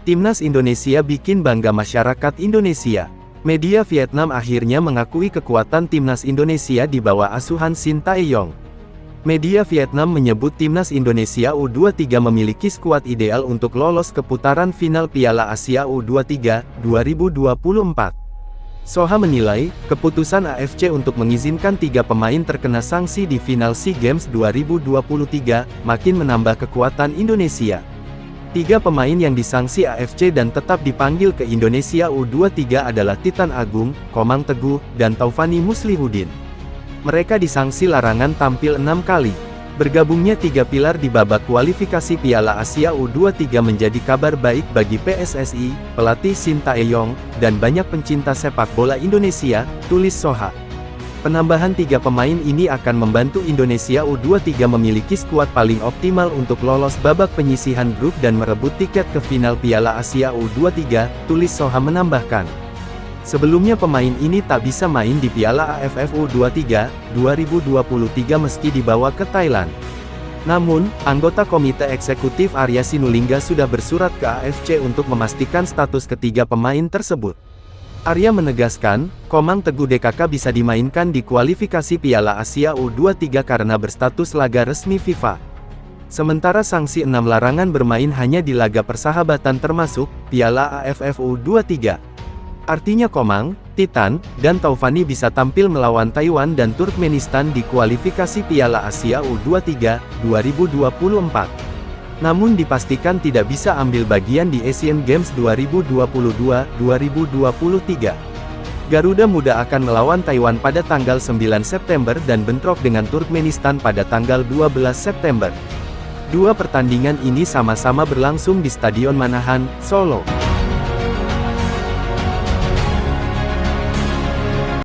Timnas Indonesia bikin bangga masyarakat Indonesia. Media Vietnam akhirnya mengakui kekuatan Timnas Indonesia di bawah asuhan Shin Tae-yong. Media Vietnam menyebut Timnas Indonesia U23 memiliki skuad ideal untuk lolos ke putaran final Piala Asia U23 2024. Soha menilai, keputusan AFC untuk mengizinkan 3 pemain terkena sanksi di final SEA Games 2023, makin menambah kekuatan Indonesia. 3 pemain yang disanksi AFC dan tetap dipanggil ke Indonesia U23 adalah Titan Agung, Komang Teguh, dan Taufani Muslihuddin. Mereka disanksi larangan tampil 6 kali. Bergabungnya 3 pilar di babak kualifikasi Piala Asia U23 menjadi kabar baik bagi PSSI, pelatih Shin Tae-yong, dan banyak pencinta sepak bola Indonesia, tulis Soha. Penambahan 3 pemain ini akan membantu Indonesia U23 memiliki skuad paling optimal untuk lolos babak penyisihan grup dan merebut tiket ke final Piala Asia U23, tulis Soha menambahkan. Sebelumnya pemain ini tak bisa main di Piala AFF U23 2023 meski dibawa ke Thailand. Namun, anggota Komite Eksekutif Arya Sinulinga sudah bersurat ke AFC untuk memastikan status ketiga pemain tersebut. Arya menegaskan, Komang Teguh DKK bisa dimainkan di kualifikasi Piala Asia U23 karena berstatus laga resmi FIFA. Sementara sanksi 6 larangan bermain hanya di laga persahabatan termasuk Piala AFF U23. Artinya Komang, Titan, dan Taufani bisa tampil melawan Taiwan dan Turkmenistan di kualifikasi Piala Asia U23 2024. Namun dipastikan tidak bisa ambil bagian di Asian Games 2022-2023. Garuda Muda akan melawan Taiwan pada tanggal 9 September dan bentrok dengan Turkmenistan pada tanggal 12 September. 2 pertandingan ini sama-sama berlangsung di Stadion Manahan, Solo.